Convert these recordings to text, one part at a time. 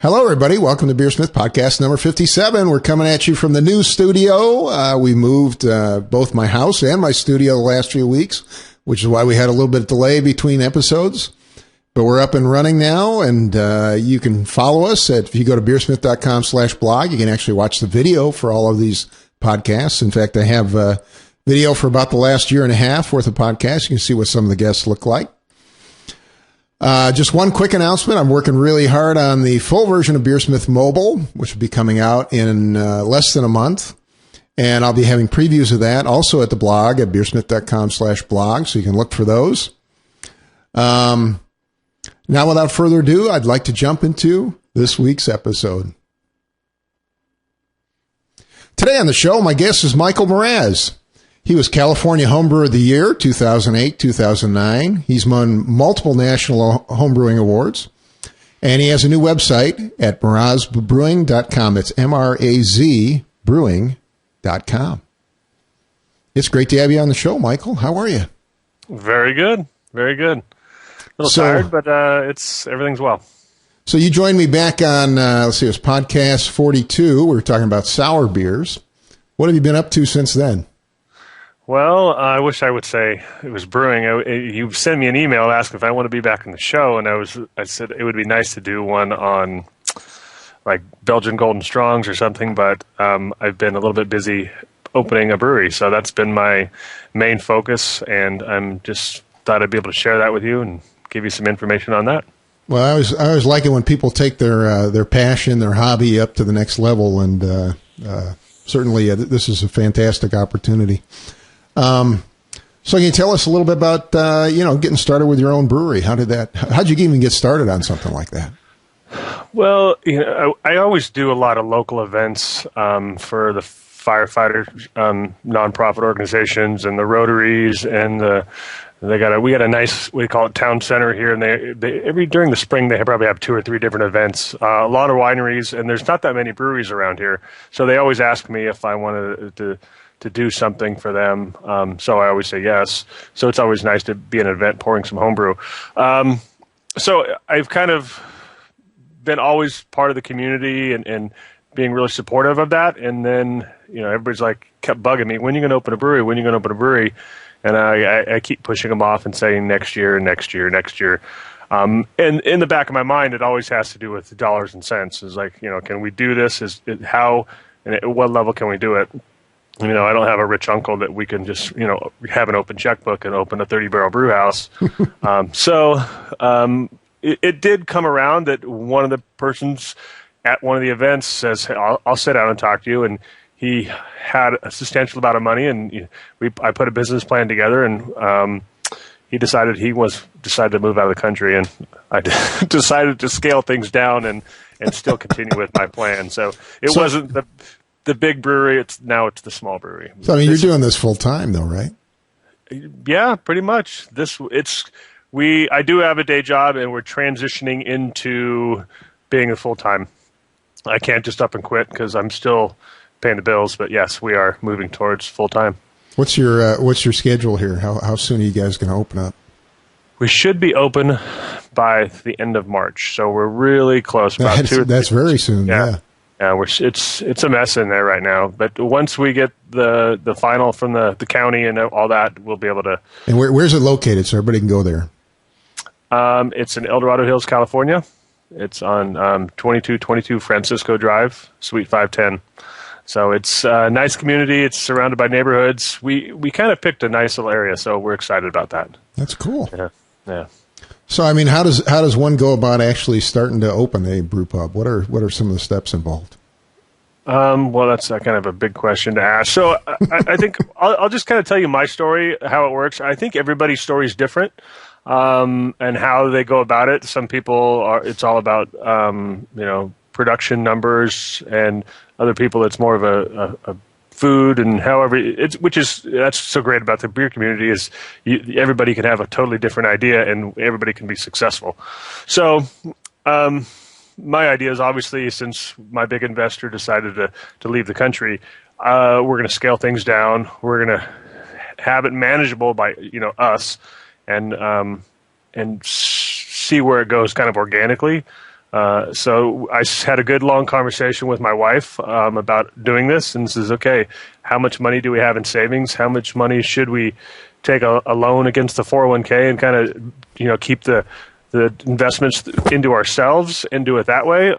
Hello, everybody. Welcome to BeerSmith Podcast number 57. We're coming at you from the new studio. We moved both my house and my studio the last few weeks, which is why we had a little bit of delay between episodes. But we're up and running now, and you can follow us if you go to beersmith.com/blog. You can actually watch the video for all of these podcasts. In fact, I have a video for about the last year and a half worth of podcasts. You can see what some of the guests look like. Just one quick announcement. I'm working really hard on the full version of BeerSmith Mobile, which will be coming out in less than a month. And I'll be having previews of that also at the blog at beersmith.com/blog, so you can look for those. Now, without further ado, I'd like to jump into this week's episode. Today on the show, my guest is Michael Mraz. He was California Homebrewer of the Year, 2008, 2009. He's won multiple national homebrewing awards. And he has a new website at mrazbrewing.com. It's MRAZ brewing.com. It's great to have you on the show, Michael. How are you? Very good. Very good. A little tired, but everything's well. So you joined me back on, it was podcast 42. We were talking about sour beers. What have you been up to since then? Well, I wish I would say it was brewing. You sent me an email asking if I want to be back on the show, and I said it would be nice to do one on like Belgian Golden Strongs or something, but I've been a little bit busy opening a brewery, so that's been my main focus, and I'm just thought I'd be able to share that with you and give you some information on that. Well, I always like it when people take their passion, their hobby up to the next level, and certainly this is a fantastic opportunity. So can you tell us a little bit about, getting started with your own brewery? How'd you even get started on something like that? Well, I always do a lot of local events, for the firefighter, nonprofit organizations and the Rotaries, and we got a nice, we call it town center here, and during the spring they probably have 2 or 3 different events, a lot of wineries, and there's not that many breweries around here, so they always ask me if I wanted to do something for them. So I always say yes. So it's always nice to be at an event pouring some homebrew. So I've kind of been always part of the community and being really supportive of that. And then, everybody's kept bugging me, when are you going to open a brewery? When are you going to open a brewery? And I keep pushing them off and saying next year. And in the back of my mind, it always has to do with dollars and cents. It's like, can we do this? How and at what level can we do it? I don't have a rich uncle that we can just, have an open checkbook and open a 30-barrel brew house. It did come around that one of the persons at one of the events says, hey, I'll sit down and talk to you. And he had a substantial amount of money, and I put a business plan together, and he decided to move out of the country, and I decided to scale things down and still continue with my plan. So it wasn't the big brewery, it's the small brewery. So you're doing this full time though, right? Yeah, pretty much. I do have a day job, and we're transitioning into being a full time. I can't just up and quit because I'm still paying the bills, but yes, we are moving towards full time. What's your schedule here? How soon are you guys going to open up? We should be open by the end of March, so we're really close. That's very soon. Yeah. Yeah, it's a mess in there right now. But once we get the final from the county and all that, we'll be able to. And where's it located so everybody can go there? It's in El Dorado Hills, California. It's on 2222 Francisco Drive, Suite 510. So it's a nice community. It's surrounded by neighborhoods. We kind of picked a nice little area, so we're excited about that. That's cool. Yeah. So, how does one go about actually starting to open a brew pub? What are some of the steps involved? Well, that's kind of a big question to ask. So I think I'll just kind of tell you my story, how it works. I think everybody's story is different, and how they go about it. Some people it's all about, production numbers, and other people it's more of a food, and however that's so great about the beer community is everybody can have a totally different idea and everybody can be successful. So my idea is, obviously, since my big investor decided to leave the country, we're going to scale things down. We're going to have it manageable by us, and see where it goes kind of organically. So I had a good long conversation with my wife about doing this, and says, okay, how much money do we have in savings? How much money should we take a loan against the 401k and kind of keep the investments into ourselves and do it that way?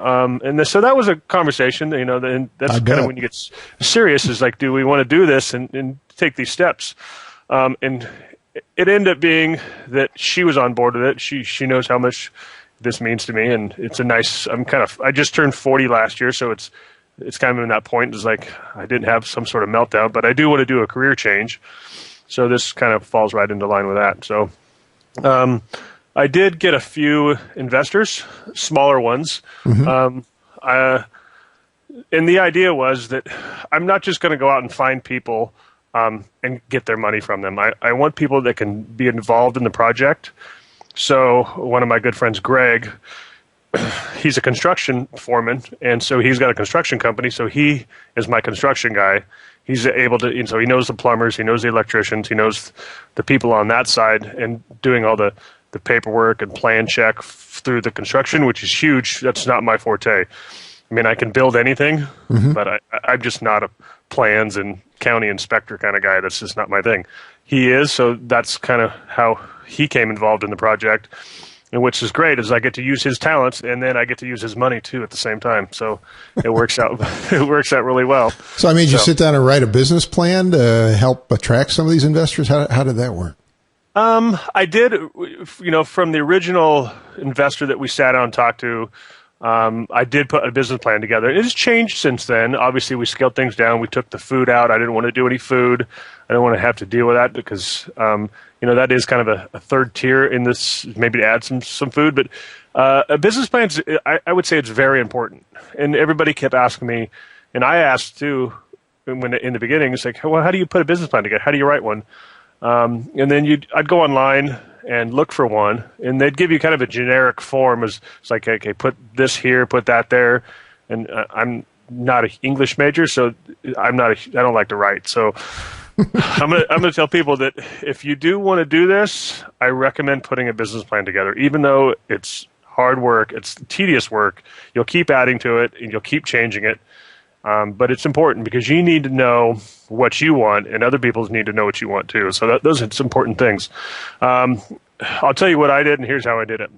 So that was a conversation. And that's kind of when you get serious. Is like, do we want to do this and take these steps? And it ended up being that she was on board with it. She knows how much this means to me, and it's a nice. I just turned 40 last year, so it's kind of in that point. It's like I didn't have some sort of meltdown, but I do want to do a career change. So this kind of falls right into line with that. So I did get a few investors, smaller ones. Mm-hmm. And the idea was that I'm not just going to go out and find people and get their money from them. I want people that can be involved in the project. So one of my good friends, Greg, he's a construction foreman, and so he's got a construction company. So he is my construction guy. He's able to, so he knows the plumbers, he knows the electricians, he knows the people on that side, and doing all the paperwork and plan check through the construction, which is huge. That's not my forte. I mean, I can build anything, mm-hmm. but I'm just not a plans and county inspector kind of guy. That's just not my thing. He is, so that's kind of how he came involved in the project, and which is great, is I get to use his talents, and then I get to use his money too at the same time. So it works out. It works out really well. So I mean, you sit down and write a business plan to help attract some of these investors. How did that work? I did, from the original investor that we sat down and talked to. I did put a business plan together. It has changed since then. Obviously, we scaled things down. We took the food out. I didn't want to do any food. I didn't want to have to deal with that because, that is kind of a third tier in this, maybe to add some food. But a business plan, I would say it's very important. And everybody kept asking me, and I asked too, in the beginning, it's like, well, how do you put a business plan together? How do you write one? And then I'd go online and look for one, and they'd give you kind of a generic form. It's like, okay, put this here, put that there. And I'm not an English major, so I don't like to write. So I'm gonna tell people that if you do want to do this, I recommend putting a business plan together. Even though it's hard work, it's tedious work, you'll keep adding to it and you'll keep changing it. But it's important because you need to know what you want, and other people need to know what you want too. So those are some important things. I'll tell you what I did, and here's how I did it.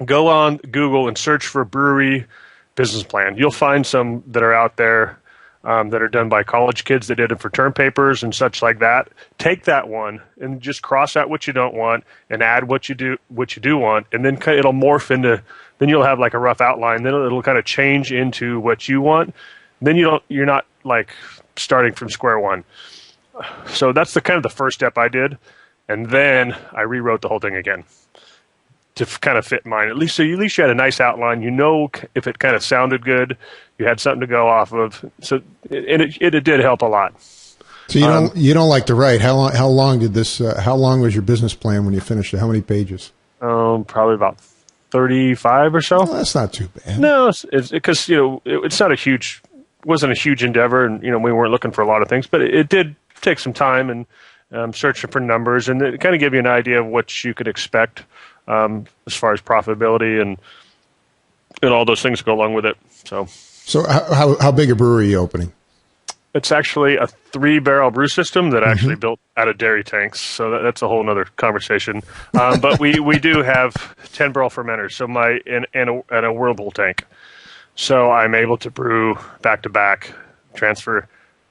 Go on Google and search for brewery business plan. You'll find some that are out there that are done by college kids that did it for term papers and such like that. Take that one and just cross out what you don't want and add what you do want, and then it'll morph into. Then you'll have like a rough outline. Then it'll kind of change into what you want. Then you're not like starting from square one. So that's the first step I did, and then I rewrote the whole thing again to kind of fit mine. At least you had a nice outline. If it kind of sounded good, you had something to go off of. So it did help a lot. So you don't like to write. How long did this? How long was your business plan when you finished it? How many pages? Probably about 35 or so. Well, that's not too bad. No, it's because it's not wasn't a huge endeavor, and we weren't looking for a lot of things, but it did take some time and searching for numbers, and it kind of gave you an idea of what you could expect as far as profitability and all those things go along with it. So how big a brewery are you opening? It's actually a 3-barrel brew system that I actually built out of dairy tanks. So that's a whole other conversation. But we do have 10-barrel fermenters. So and a whirlpool tank. So I'm able to brew back to back, transfer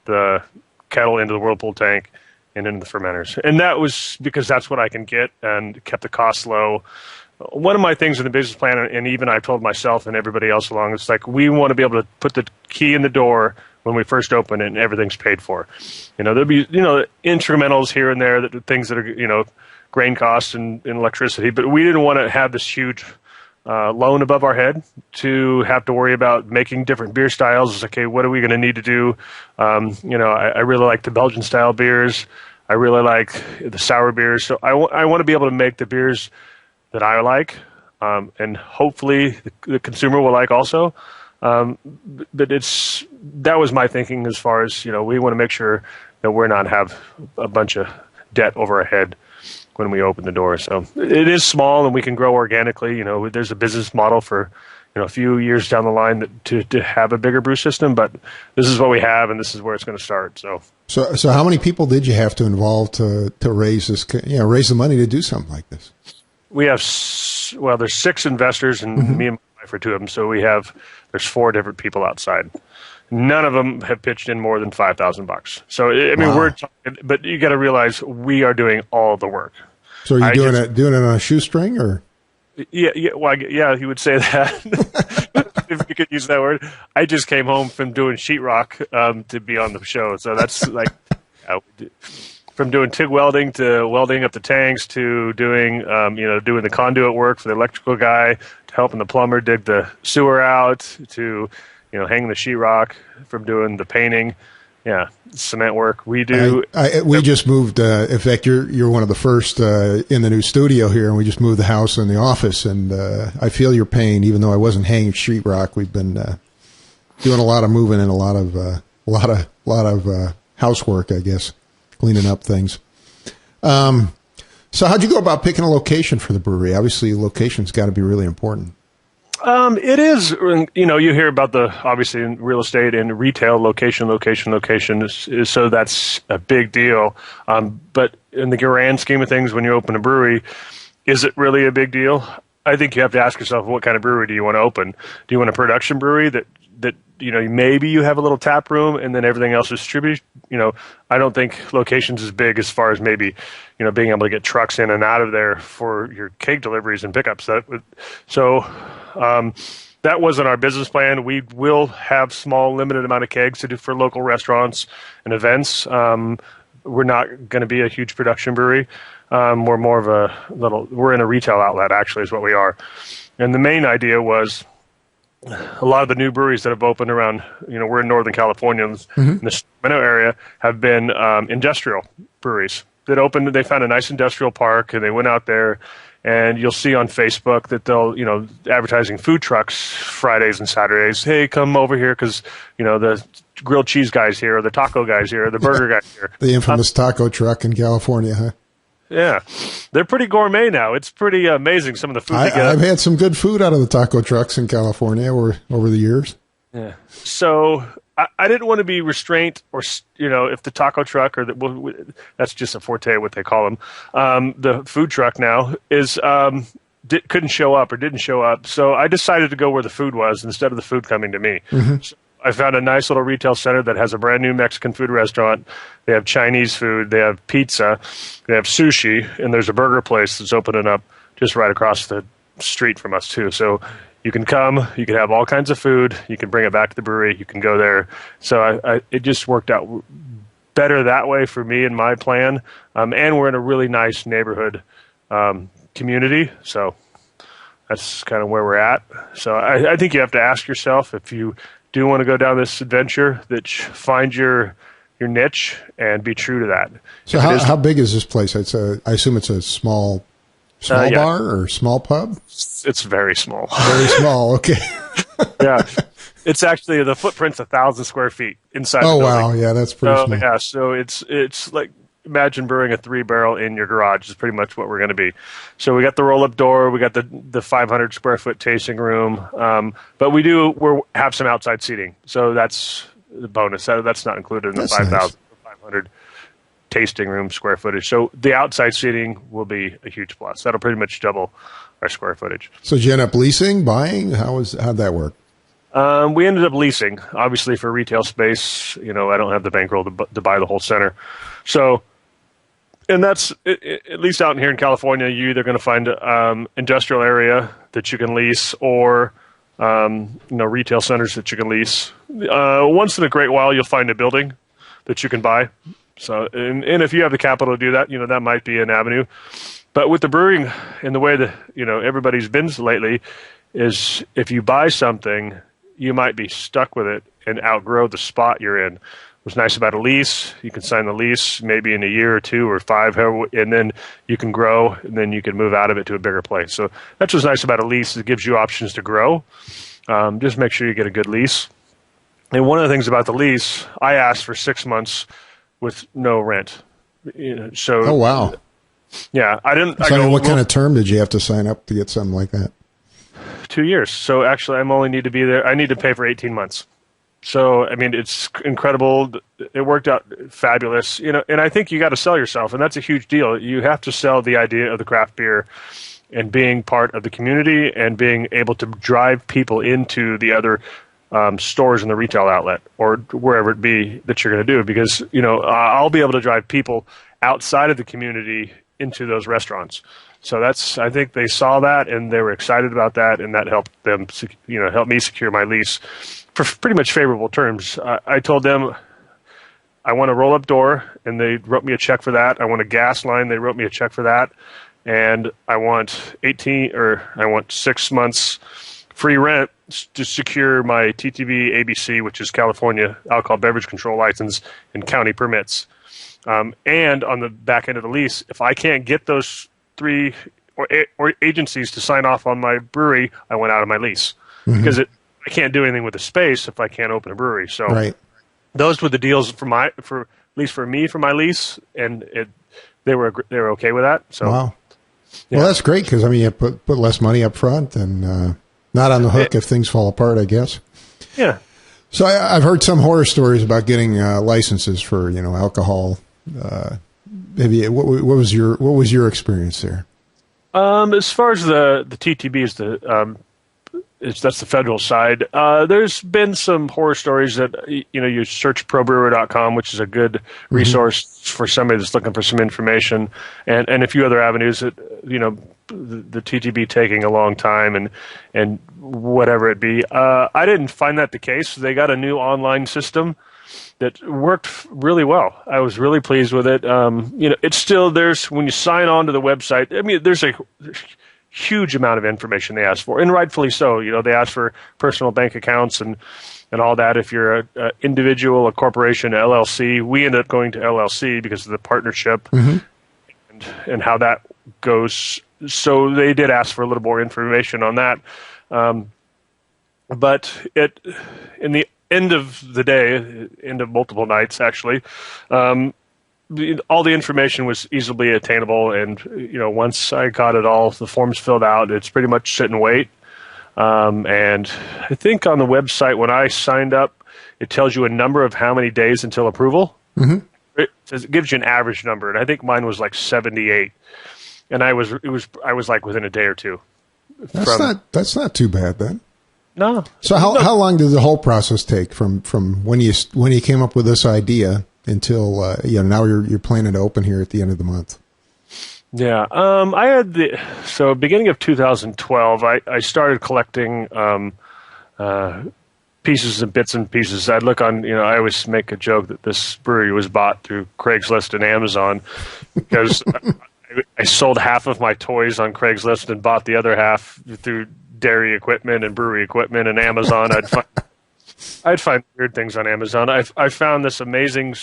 the kettle into the whirlpool tank and into the fermenters. And that was because that's what I can get and kept the costs low. One of my things in the business plan, and even I told myself and everybody else along, it's like we want to be able to put the key in the door when we first open it and everything's paid for. There'll be, incrementals here and there, things that are, grain costs and electricity, but we didn't want to have this huge loan above our head to have to worry about making different beer styles. It's okay, what are we going to need to do? I really like the Belgian style beers. I really like the sour beers. So I want to be able to make the beers that I like, and hopefully the consumer will like also. But that was my thinking as far as, we want to make sure that we're not have a bunch of debt over our head when we open the door. So it is small and we can grow organically. There's a business model for, a few years down the line to have a bigger brew system. But this is what we have, and this is where it's going to start. So how many people did you have to involve to raise this? Raise the money to do something like this? We have there's 6 investors, and me and my wife are 2 of them. So there's 4 different people outside. None of them have pitched in more than $5,000. So I mean, we're talking, but you got to realize we are doing all the work. So are you doing it on a shoestring, or? Yeah. Well, yeah, he would say that if you could use that word. I just came home from doing sheetrock to be on the show, so that's like from doing TIG welding to welding up the tanks to doing doing the conduit work for the electrical guy to helping the plumber dig the sewer out to hanging the sheetrock, from doing the painting, cement work. We do. We just moved. In fact, you're one of the first in the new studio here, and we just moved the house and the office. And I feel your pain, even though I wasn't hanging sheetrock. We've been doing a lot of moving and a lot of housework, I guess, cleaning up things. So how'd you go about picking a location for the brewery? Obviously, location's got to be really important. It is, you hear about obviously in real estate and retail, location, so that's a big deal. But in the grand scheme of things, when you open a brewery, is it really a big deal? I think you have to ask yourself, what kind of brewery do you want to open? Do you want a production brewery that maybe you have a little tap room and then everything else is distributed? I don't think location's as big as far as maybe, being able to get trucks in and out of there for your keg deliveries and pickups. That wasn't our business plan. We will have small, limited amount of kegs to do for local restaurants and events. We're not going to be a huge production brewery. We're more of we're in a retail outlet, actually, is what we are. And the main idea was, a lot of the new breweries that have opened around, we're in Northern California, in the Sacramento area, have been industrial breweries that opened. They found a nice industrial park, and they went out there. And you'll see on Facebook that they'll, advertising food trucks Fridays and Saturdays. Hey, come over here because, the grilled cheese guy's here, or the taco guy's here, or the burger guy's here. The infamous taco truck in California, huh? Yeah. They're pretty gourmet now. It's pretty amazing, some of the food they get. I've had some good food out of the taco trucks in California over the years. Yeah. So I didn't want to be restrained, or if the taco truck, or that's just a forte of what they call them. The food truck now is couldn't show up or didn't show up, so I decided to go where the food was instead of the food coming to me. So I found a nice little retail center that has a brand new Mexican food restaurant. They have Chinese food, they have pizza, they have sushi, and there's a burger place that's opening up just right across the street from us too. So you can come, you can have all kinds of food, you can bring it back to the brewery, you can go there. So it just worked out better that way for me and my plan. And we're in a really nice neighborhood community, so that's kind of where we're at. So I think you have to ask yourself, if you do want to go down this adventure, that find your niche and be true to that. So how big is this place? I assume it's a small bar or small pub? It's very small. Very small. Okay. Yeah. It's actually, the footprint's 1,000 square feet inside the building. Oh, wow. Yeah, that's pretty small. Yeah, so it's like, imagine brewing a 3-barrel in your garage is pretty much what we're going to be. So we got the roll-up door, we got the 500 square foot tasting room, but we have some outside seating. So that's the bonus. That's not included in the 5,500 tasting room square footage. So the outside seating will be a huge plus. That'll pretty much double our square footage. So did you end up leasing, buying? How'd that work? We ended up leasing, obviously, for retail space. I don't have the bankroll to buy the whole center. So, and that's, at least out here in California, you're either going to find industrial area that you can lease, or retail centers that you can lease. Once in a great while, you'll find a building that you can buy. So, and if you have the capital to do that, that might be an avenue. But with the brewing and the way that everybody's been lately, is if you buy something, you might be stuck with it and outgrow the spot you're in. What's nice about a lease, you can sign the lease maybe in a year or 2 or 5, and then you can grow, and then you can move out of it to a bigger place. So that's what's nice about a lease. It gives you options to grow. Just make sure you get a good lease. And one of the things about the lease, I asked for 6 months with no rent. Oh, wow. Yeah, I didn't. So what kind of term did you have to sign up to get something like that? 2 years. So actually, I need to pay for 18 months. So, I mean, it's incredible. It worked out fabulous, and I think you got to sell yourself, and that's a huge deal. You have to sell the idea of the craft beer and being part of the community and being able to drive people into the other stores in the retail outlet or wherever it be that you're going to do, because, I'll be able to drive people outside of the community into those restaurants. So I think they saw that and they were excited about that, and that helped them, help me secure my lease for pretty much favorable terms. I told them I want a roll-up door, and they wrote me a check for that. I want a gas line. They wrote me a check for that. And I want 6 months free rent to secure my TTB ABC, which is California Alcohol Beverage Control License, and county permits. And on the back end of the lease, if I can't get those 3 or agencies to sign off on my brewery, I went out of my lease. Because I can't do anything with the space if I can't open a brewery. So those were the deals for my lease, and they were okay with that. So wow. Yeah. Well, that's great, because I mean, you put less money up front and not on the hook if things fall apart, I guess. Yeah. So I've heard some horror stories about getting licenses for alcohol. Maybe what was your experience there? As far as the TTB is that's the federal side. There's been some horror stories that you search probrewer.com, which is a good resource for somebody that's looking for some information, and a few other avenues that the TTB taking a long time and whatever it be. I didn't find that the case. They got a new online system that worked really well. I was really pleased with it. It's still when you sign on to the website. I mean, there's a huge amount of information they ask for, and rightfully so. They ask for personal bank accounts and all that. If you're an individual, a corporation, a LLC, we end up going to LLC because of the partnership and how that goes. So they did ask for a little more information on that. But in the end of the day, end of multiple nights actually, all the information was easily attainable, and once I got it all, the forms filled out, it's pretty much sit and wait. And I think on the website when I signed up, it tells you a number of how many days until approval. It gives you an average number, and I think mine was like 78, and I was like within a day or two. That's not too bad then. No. So how long did the whole process take from when you came up with this idea until now you're planning to open here at the end of the month? Yeah, I had beginning of 2012, I started collecting pieces and bits and pieces. I'd look on, I always make a joke that this brewery was bought through Craigslist and Amazon, because I sold half of my toys on Craigslist and bought the other half through dairy equipment and brewery equipment and Amazon. I'd find weird things on Amazon. I found this amazing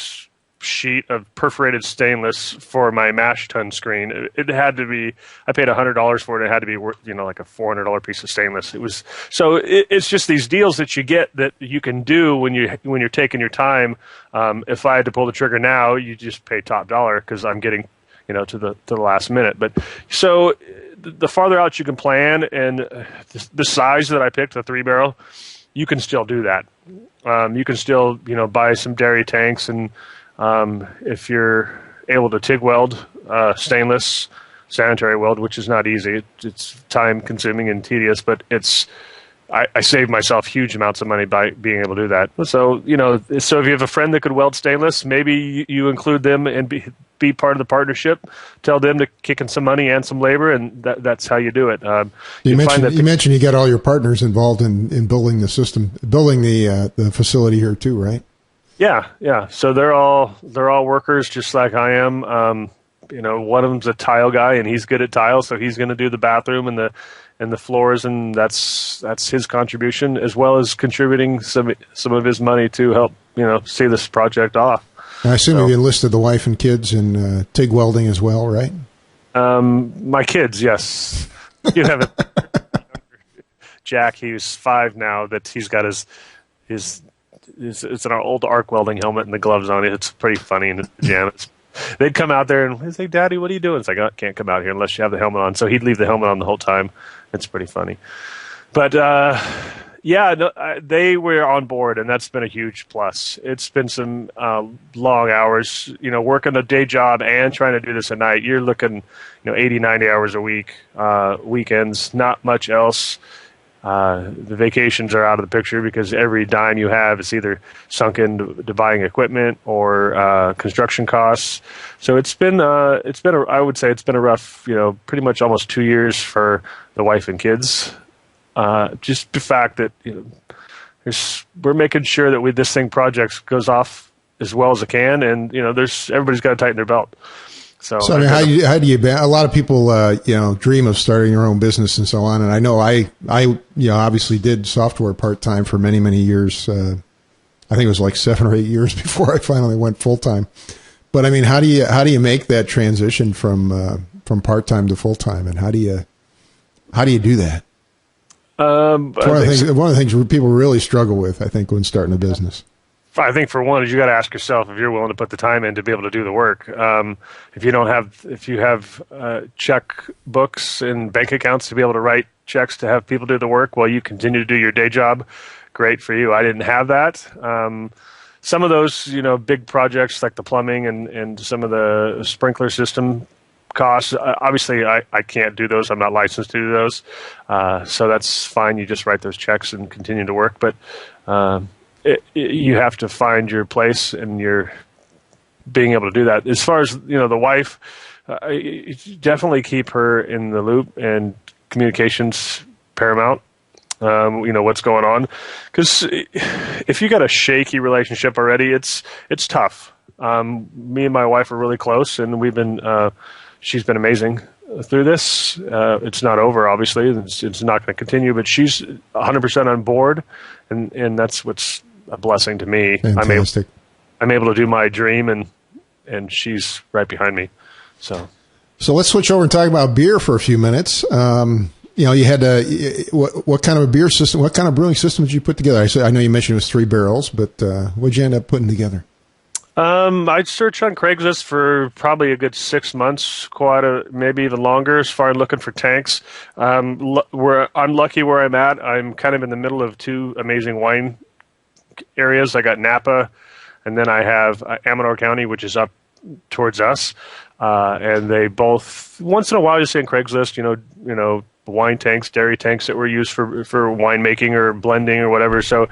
sheet of perforated stainless for my mash tun screen. It had to be, I paid $100 for it. It had to be worth, like a $400 piece of stainless. It's just these deals that you get that you can do when you're taking your time. If I had to pull the trigger now, you just pay top dollar, because I'm getting, to the last minute. But so the farther out you can plan, and the size that I picked, the 3-barrel, you can still do that. You can still, buy some dairy tanks, and if you're able to TIG weld stainless, sanitary weld, which is not easy. It's time consuming and tedious, but I saved myself huge amounts of money by being able to do that. So, so if you have a friend that could weld stainless, maybe you include them and be part of the partnership. Tell them to kick in some money and some labor, and that's how you do it. You mentioned you got all your partners involved in building the system, building the facility here too, right? Yeah. So they're all workers just like I am. One of them's a tile guy, and he's good at tile, so he's going to do the bathroom and the floors, and that's his contribution, as well as contributing some of his money to help see this project off. I assume you enlisted the wife and kids in TIG welding as well, right? My kids, yes. You have Jack. He's 5 now. That he's got his it's an old arc welding helmet and the gloves on it. It's pretty funny in the pajamas. They'd come out there and he'd say, "Daddy, what are you doing?" It's like, "Oh, can't come out here unless you have the helmet on." So he'd leave the helmet on the whole time. It's pretty funny. But yeah, no, they were on board, and that's been a huge plus. It's been some long hours, working a day job and trying to do this at night. You're looking, 80, 90 hours a week, weekends, not much else. The vacations are out of the picture because every dime you have is either sunk into buying equipment or construction costs. So I would say it's been a rough, pretty much almost 2 years for the wife and kids. Just the fact that we're making sure that this thing project goes off as well as it can, and everybody's got to tighten their belt. So I mean, how do you? A lot of people, dream of starting their own business and so on. And I know I obviously did software part time for many, many years. I think it was like 7 or 8 years before I finally went full time. But I mean, how do you make that transition from part time to full time, and how do you do that? One of the things people really struggle with, I think, when starting a business. I think for one is you got to ask yourself if you're willing to put the time in to be able to do the work. If you have check books and bank accounts to be able to write checks to have people do the work while you continue to do your day job, great for you. I didn't have that. Some of those, big projects like the plumbing and some of the sprinkler system costs, obviously I can't do those. I'm not licensed to do those. So that's fine. You just write those checks and continue to work. But you have to find your place, and you're being able to do that. As far as the wife, definitely keep her in the loop, and communications paramount. What's going on, because if you got a shaky relationship already, it's tough. Me and my wife are really close, and we've been. She's been amazing through this. It's not over, obviously. It's not going to continue, but she's 100% on board, and that's what's a blessing to me. Fantastic. I'm able to do my dream, and she's right behind me. So let's switch over and talk about beer for a few minutes. You had what kind of a beer system, what kind of brewing system did you put together? I know you mentioned it was 3 barrels, but what did you end up putting together? I'd search on Craigslist for probably a good 6 months, maybe even longer, as far as looking for tanks. I'm lucky where I'm at. I'm kind of in the middle of 2 amazing wine areas. I got Napa, and then I have Amador County, which is up towards us. And they both, once in a while, you see on Craigslist, wine tanks, dairy tanks that were used for winemaking or blending or whatever. So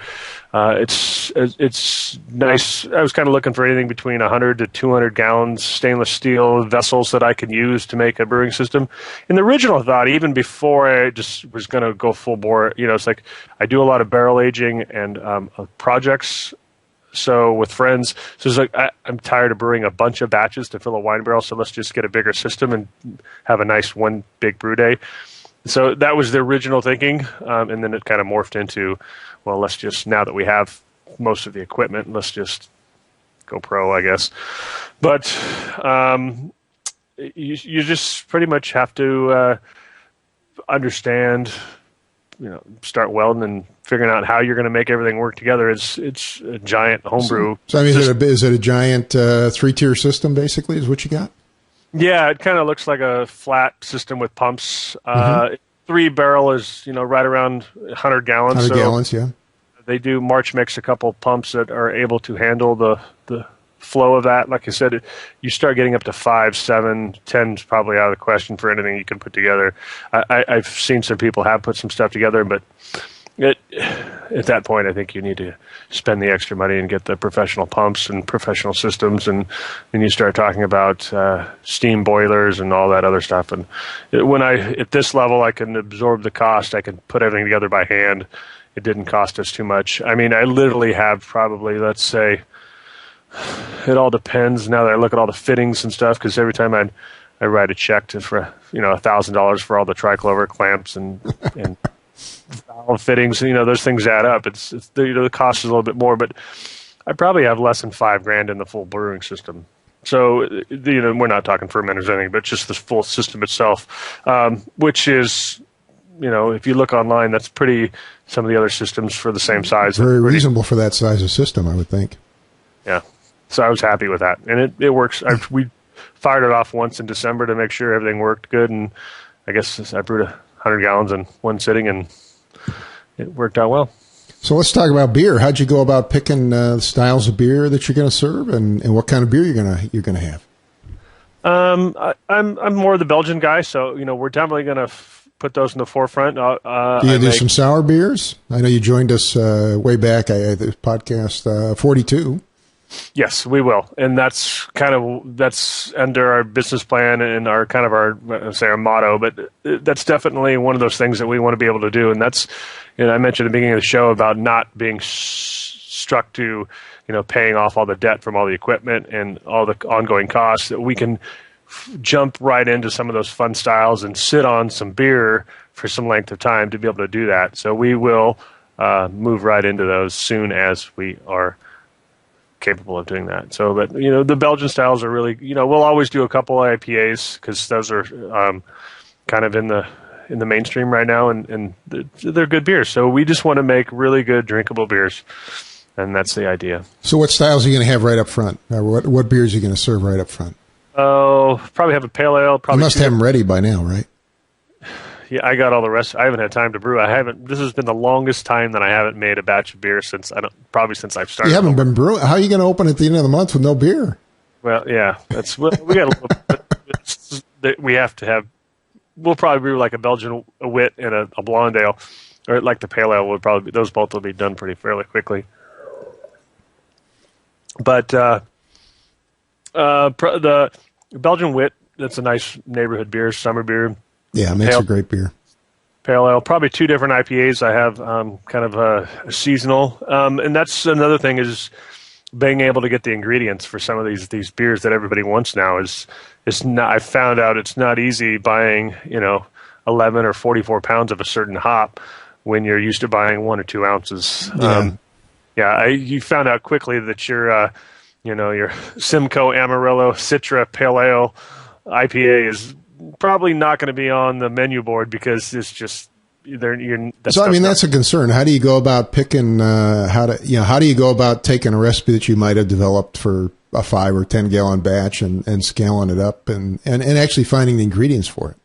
it's nice. I was kind of looking for anything between 100 to 200 gallons stainless steel vessels that I could use to make a brewing system. And the original thought, even before I just was going to go full bore, it's like I do a lot of barrel aging and projects. So with friends, so it's like I'm tired of brewing a bunch of batches to fill a wine barrel. So let's just get a bigger system and have a nice one big brew day. So that was the original thinking, and then it kind of morphed into, well, let's just, now that we have most of the equipment, let's just go pro, I guess. But you just pretty much have to understand, start welding and figuring out how you're going to make everything work together. It's a giant homebrew. So I mean, is it a giant 3-tier system, basically, is what you got? Yeah, it kind of looks like a flat system with pumps. 3 barrel is, right around 100 gallons. 100 gallons, yeah. They do March mix a couple pumps that are able to handle the flow of that. Like I said, you start getting up to 5, 7, 10 is probably out of the question for anything you can put together. I've seen some people have put some stuff together, but at that point, I think you need to spend the extra money and get the professional pumps and professional systems, and then you start talking about steam boilers and all that other stuff. And at this level, I can absorb the cost. I can put everything together by hand. It didn't cost us too much. I mean, I literally have probably, let's say, it all depends. Now that I look at all the fittings and stuff, because every time I write a check for $1,000 for all the triclover clamps and valve fittings, those things add up. It's the cost is a little bit more, but I probably have less than $5,000 in the full brewing system. So we're not talking fermenters or anything, but just the full system itself, which is, if you look online, that's pretty. Some of the other systems for the same size, very reasonable for that size of system, I would think. Yeah, so I was happy with that, and it works. We fired it off once in December to make sure everything worked good, and I guess I brewed 100 gallons in one sitting, and it worked out well. So let's talk about beer. How'd you go about picking styles of beer that you're going to serve, and what kind of beer you're gonna have? I'm more the Belgian guy, so we're definitely going to put those in the forefront. Do you do some sour beers? I know you joined us way back. The podcast 42. Yes, we will, and that's under our business plan and our our motto. But that's definitely one of those things that we want to be able to do, and that's. I mentioned at the beginning of the show about not being struck to, paying off all the debt from all the equipment and all the ongoing costs. That we can jump right into some of those fun styles and sit on some beer for some length of time to be able to do that. So we will move right into those soon as we are capable of doing that. So, but the Belgian styles are really, we'll always do a couple IPAs because those are kind of in the mainstream right now, and they're good beers. So we just want to make really good drinkable beers, and that's the idea. So what styles are you going to have right up front? What beers are you going to serve right up front? Oh, probably have a pale ale. You must have them ready by now, right? Yeah, I got all the rest. I haven't had time to brew. This has been the longest time that I haven't made a batch of beer since since I've started. You haven't been brewing. How are you going to open at the end of the month with no beer? Well, yeah, we got a little. We have to have. We'll probably brew like a Belgian wit and a blonde ale, or like the pale ale would probably be. Those both will be done fairly quickly. But the Belgian wit, that's a nice neighborhood beer, summer beer. Yeah, it makes a great beer. Pale ale, probably 2 different IPAs. I have kind of a seasonal, and that's another thing is being able to get the ingredients for some of these beers that everybody wants now is not. I found out it's not easy buying 11 or 44 pounds of a certain hop when you're used to buying 1 or 2 ounces. You found out quickly that your Simcoe Amarillo Citra Pale Ale IPA is probably not going to be on the menu board because it's just that's a concern. How do you go about picking? How do you go about taking a recipe that you might have developed for a 5 or 10 gallon batch and scaling it up and actually finding the ingredients for it?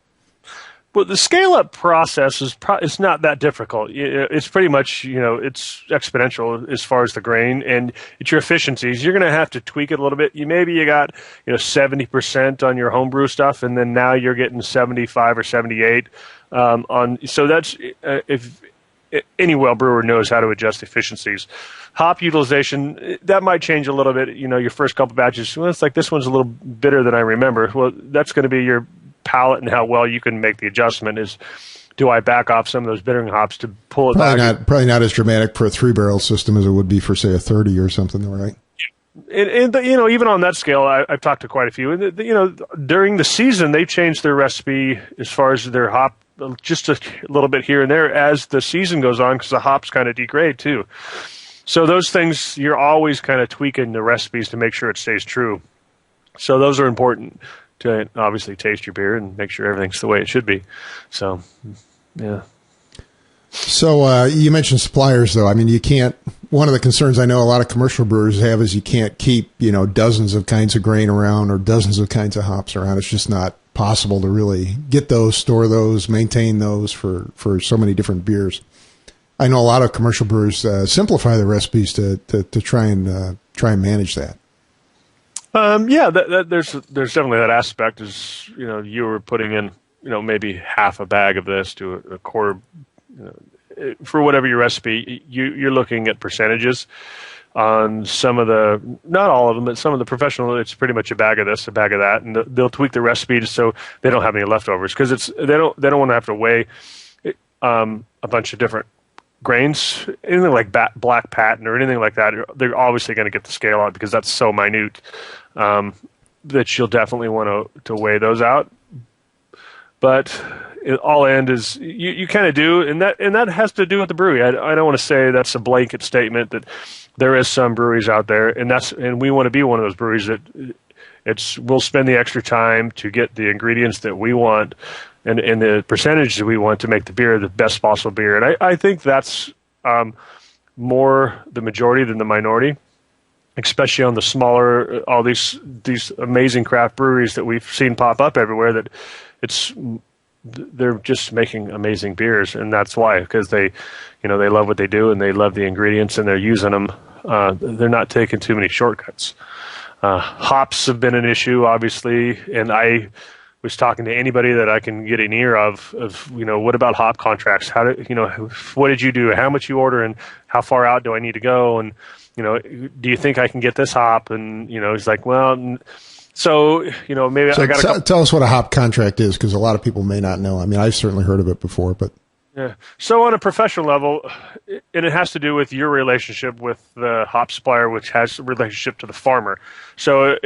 Well, the scale up process it's not that difficult. It's pretty much it's exponential as far as the grain and it's your efficiencies. You're going to have to tweak it a little bit. You got 70% on your homebrew stuff, and then now you're getting 75 or 78 on. So that's if any well brewer knows how to adjust efficiencies. Hop utilization that might change a little bit. Your first couple batches, well, it's like this one's a little bitter than I remember. Well, that's going to be your palate and how well you can make the adjustment. Is do I back off some of those bittering hops to pull it back? Probably not as dramatic for a 3-barrel system as it would be for, say, a 30 or something, right? And even on that scale, I've talked to quite a few. And during the season, they changed their recipe as far as their hop just a little bit here and there as the season goes on because the hops kind of degrade too. So those things, you're always kind of tweaking the recipes to make sure it stays true. So those are important to obviously taste your beer and make sure everything's the way it should be. So, yeah. So you mentioned suppliers, though. I mean, you can't. One of the concerns I know a lot of commercial brewers have is you can't keep dozens of kinds of grain around or dozens of kinds of hops around. It's just not possible to really get those, store those, maintain those for so many different beers. I know a lot of commercial brewers simplify the recipes to try and manage that. There's definitely that aspect. Is you were putting in maybe half a bag of this to a quarter. For whatever your recipe, you're looking at percentages on some of the, not all of them, but some of the professional. It's pretty much a bag of this, a bag of that, and they'll tweak the recipe just so they don't have any leftovers because they don't want to have to weigh a bunch of different grains, anything like black patent or anything like that. They're obviously going to get the scale out because that's so minute that you'll definitely want to weigh those out. But all end is you kind of do, and that has to do with the brewery. I don't want to say that's a blanket statement that there is some breweries out there, and we want to be one of those breweries that we'll spend the extra time to get the ingredients that we want and the percentage that we want to make the beer the best possible beer. And I think that's more the majority than the minority, especially on the smaller, all these amazing craft breweries that we've seen pop up everywhere, that it's they're just making amazing beers, and that's why, because they love what they do and they love the ingredients and they're using them. They're not taking too many shortcuts. Hops have been an issue, obviously, and I was talking to anybody that I can get an ear of what about hop contracts? What did you do? How much you order, and how far out do I need to go? And do you think I can get this hop? And he's like, well. So, maybe I got to tell us what a hop contract is, because a lot of people may not know. I mean, I've certainly heard of it before, but. Yeah. So on a professional level, and it has to do with your relationship with the hop supplier, which has a relationship to the farmer. So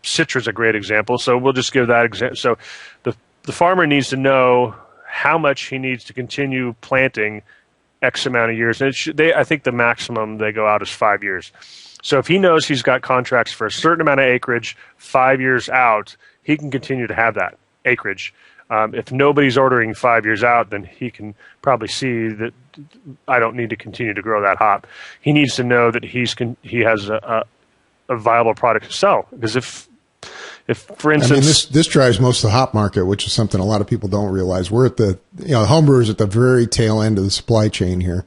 Citra's a great example. So we'll just give that example. So the farmer needs to know how much he needs to continue planting X amount of years. And I think the maximum they go out is 5 years. So if he knows he's got contracts for a certain amount of acreage 5 years out, he can continue to have that acreage. If nobody's ordering 5 years out, then he can probably see that I don't need to continue to grow that hop. He needs to know that he has a viable product to sell. Because if for instance, this drives most of the hop market, which is something a lot of people don't realize. We're at the homebrewers at the very tail end of the supply chain here.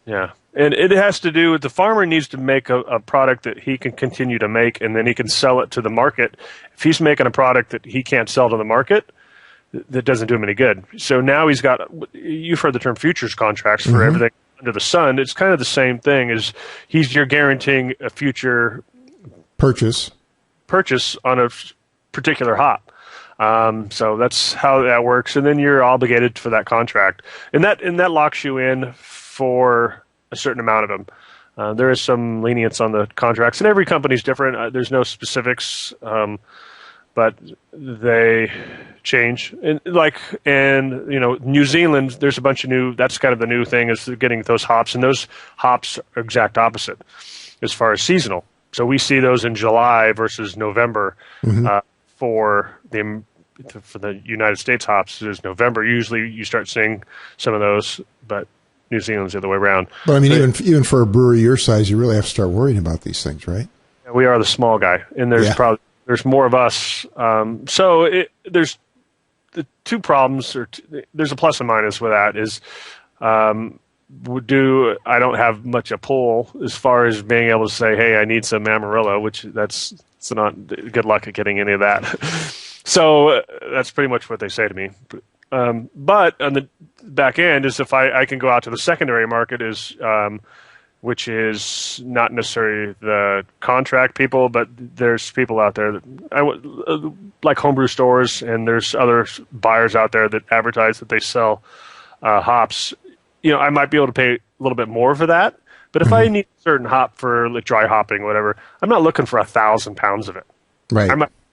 Yeah. And it has to do with the farmer needs to make a product that he can continue to make, and then he can sell it to the market. If he's making a product that he can't sell to the market, that doesn't do him any good. So now you've heard the term futures contracts for everything under the sun. It's kind of the same thing as you're guaranteeing a future purchase on a particular hop. So that's how that works. And then you're obligated for that contract. And that locks you in for a certain amount of them. There is some lenience on the contracts, and every company's different. There's no specifics, but they change. And New Zealand, there's a bunch of that's kind of the new thing, is getting those hops, and those hops are exact opposite as far as seasonal. So we see those in July versus November for the United States hops. Is November. Usually you start seeing some of those, but New Zealand's the other way around. But I mean, even for a brewery your size, you really have to start worrying about these things, right? We are the small guy, and there's more of us. There's the two problems, there's a plus and minus with that. Is I don't have much a pull as far as being able to say, hey, I need some Amarillo, which it's not good luck at getting any of that. So that's pretty much what they say to me. But on the back end is if I can go out to the secondary market, which is not necessarily the contract people, but there's people out there that like homebrew stores, and there's other buyers out there that advertise that they sell hops. I might be able to pay a little bit more for that, but if I need a certain hop for like dry hopping or whatever, I'm not looking for 1,000 pounds of it. Right.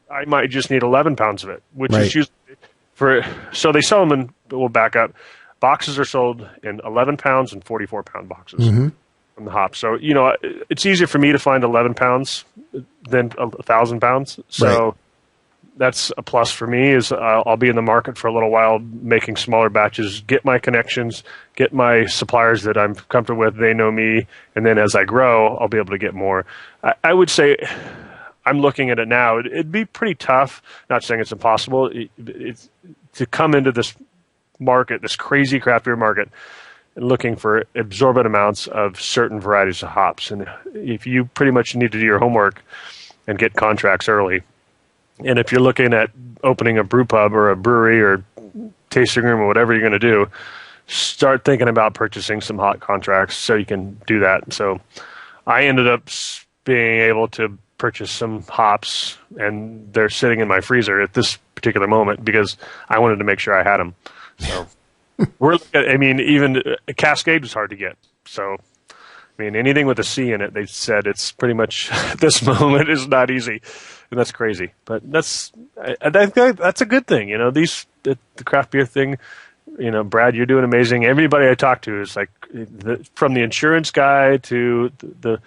I might just need 11 pounds of it, which is usually so they sell them in. We'll back up. Boxes are sold in 11 pounds and 44 pound boxes from the hops. So it's easier for me to find 11 pounds than 1,000 pounds. So that's a plus for me. Is I'll be in the market for a little while, making smaller batches, get my connections, get my suppliers that I'm comfortable with. They know me, and then as I grow, I'll be able to get more. I would say, I'm looking at it now. It'd be pretty tough. Not saying it's impossible. It's to come into this market, this crazy craft beer market, and looking for absorbent amounts of certain varieties of hops. And if you pretty much need to do your homework and get contracts early, and if you're looking at opening a brew pub or a brewery or tasting room or whatever you're going to do, start thinking about purchasing some hot contracts so you can do that. So I ended up being able to purchase some hops, and they're sitting in my freezer at this particular moment because I wanted to make sure I had them. So even a Cascade was hard to get. So, anything with a C in it, they said it's pretty much at this moment is not easy, and that's crazy. But that's a good thing. The craft beer thing. Brad, you're doing amazing. Everybody I talk to is like, from the insurance guy to the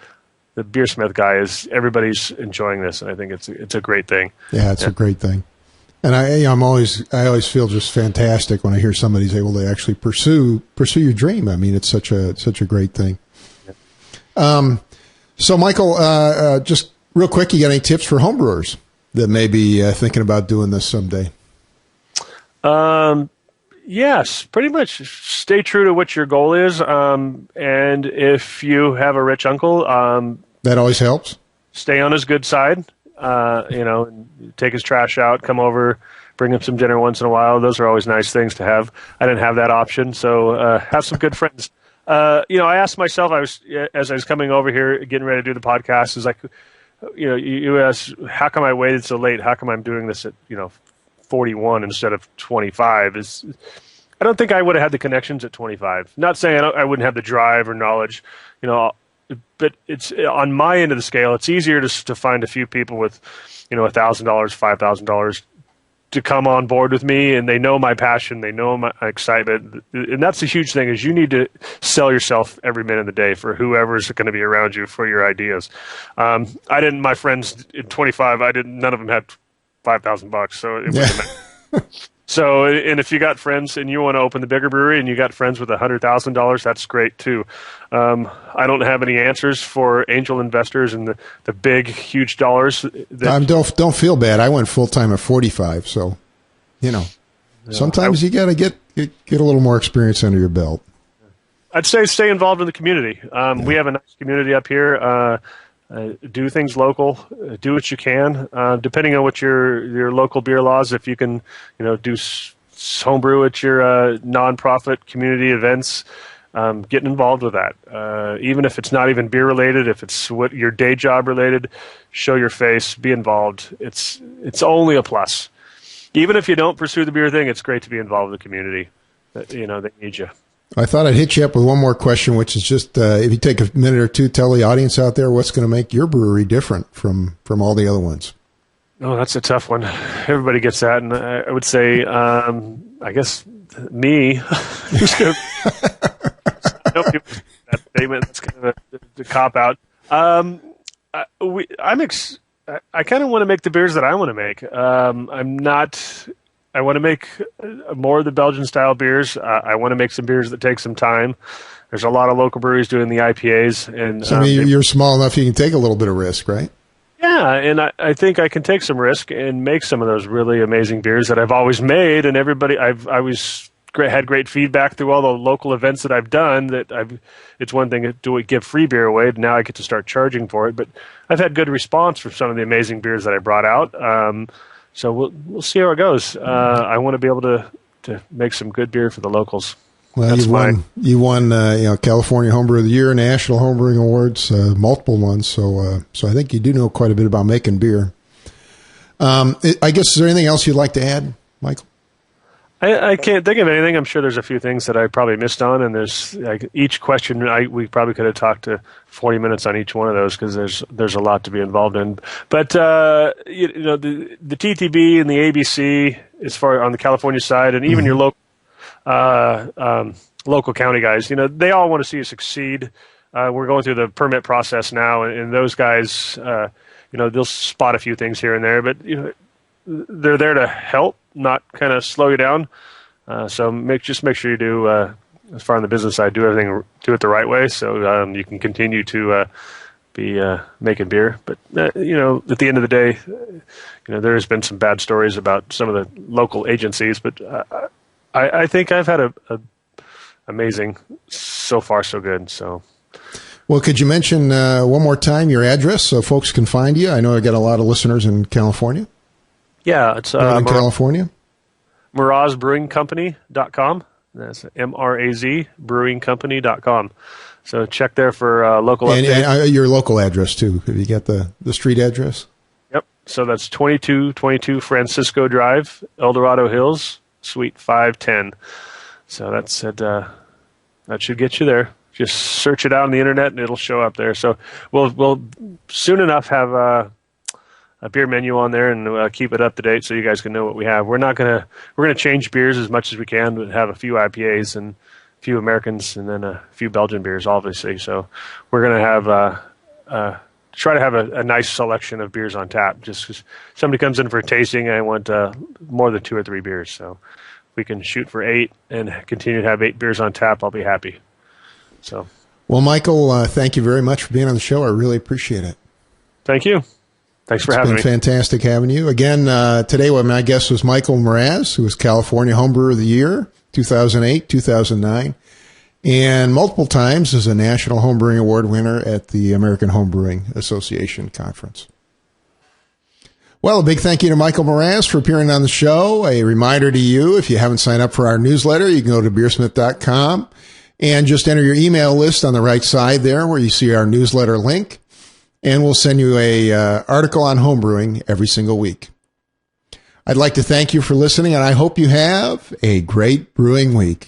BeerSmith guy, everybody's enjoying this, and I think it's a great thing. Yeah, it's a great thing. And I always feel just fantastic when I hear somebody's able to actually pursue your dream. It's such a great thing. Yeah. So Michael, just real quick, you got any tips for homebrewers that may be thinking about doing this someday? Yes, pretty much stay true to what your goal is. And if you have a rich uncle, that always helps. Stay on his good side, and take his trash out, come over, bring him some dinner once in a while. Those are always nice things to have. I didn't have that option, so have some good friends. I asked myself, as I was coming over here, getting ready to do the podcast, is like, you asked, how come I waited so late? How come I'm doing this at, 41 instead of 25? I don't think I would have had the connections at 25. Not saying I wouldn't have the drive or knowledge, but it's on my end of the scale. It's easier to find a few people with, $1,000, $5,000 to come on board with me, and they know my passion, they know my excitement, and that's the huge thing. Is you need to sell yourself every minute of the day for whoever's going to be around you for your ideas. My friends in 25, none of them had $5,000, so it wouldn't matter. So, and if you got friends and you want to open the bigger brewery and you got friends with $100,000, that's great too. I don't have any answers for angel investors and the big, huge dollars. Don't feel bad. I went full time at 45, so sometimes you got to get a little more experience under your belt. I'd say stay involved in the community. We have a nice community up here. Do things local. Do what you can. Depending on what your local beer laws, if you can, do homebrew at your nonprofit community events, getting involved with that. Even if it's not even beer related, if it's what your day job related, show your face, be involved. It's only a plus. Even if you don't pursue the beer thing, it's great to be involved with the community. They need you. I thought I'd hit you up with one more question, which is just if you take a minute or two, tell the audience out there what's going to make your brewery different from all the other ones. Oh, that's a tough one. Everybody gets that, and I would say, I guess me. I know people that statement. That's kind of a cop out. I kind of want to make the beers that I want to make. I want to make more of the Belgian-style beers. I want to make some beers that take some time. There's a lot of local breweries doing the IPAs. And so you're small enough you can take a little bit of risk, right? Yeah, and I think I can take some risk and make some of those really amazing beers that I've always made. And I've always had great feedback through all the local events that I've done. It's one thing to give free beer away, but now I get to start charging for it. But I've had good response from some of the amazing beers that I brought out. So we'll see how it goes. I want to be able to make some good beer for the locals. Well, you won California Homebrewer of the Year, National Homebrewing Awards, multiple ones. So I think you do know quite a bit about making beer. I guess, is there anything else you'd like to add, Michael? I can't think of anything. I'm sure there's a few things that I probably missed on, and there's each question we probably could have talked to 40 minutes on each one of those because there's a lot to be involved in. But the TTB and the ABC, as far on the California side, and even your local county guys, they all want to see you succeed. We're going through the permit process now, and those guys, they'll spot a few things here and there, but they're there to help, not kind of slow you down. So make sure you do, as far on the business side, do it the right way, so you can continue to be making beer. But at the end of the day, there has been some bad stories about some of the local agencies, but I think I've had a amazing, so far so good. So. Well, could you mention one more time your address so folks can find you? I know I got a lot of listeners in California. Yeah, it's Northern California. MrazBrewingCompany.com. That's MRAZ brewingcompany.com. So check there for local updates. And your local address, too. Have you got the street address? Yep. So that's 2222 Francisco Drive, El Dorado Hills, Suite 510. So that's that should get you there. Just search it out on the internet, and it'll show up there. So we'll soon enough have a beer menu on there and keep it up to date so you guys can know what we have. We're gonna change beers as much as we can, but have a few IPAs and a few Americans and then a few Belgian beers, obviously. So we're gonna have try to have a nice selection of beers on tap. Just because somebody comes in for a tasting, I want more than 2 or 3 beers. So we can shoot for 8 and continue to have 8 beers on tap. I'll be happy. So. Well, Michael, thank you very much for being on the show. I really appreciate it. Thank you. Thanks for having me. It's been fantastic having you. Again, today my guest was Michael Mraz, who was California Homebrewer of the Year, 2008, 2009, and multiple times as a National Homebrewing Award winner at the American Homebrewing Association Conference. Well, a big thank you to Michael Mraz for appearing on the show. A reminder to you, if you haven't signed up for our newsletter, you can go to BeerSmith.com and just enter your email list on the right side there where you see our newsletter link, and we'll send you a article on homebrewing every single week. I'd like to thank you for listening, and I hope you have a great brewing week.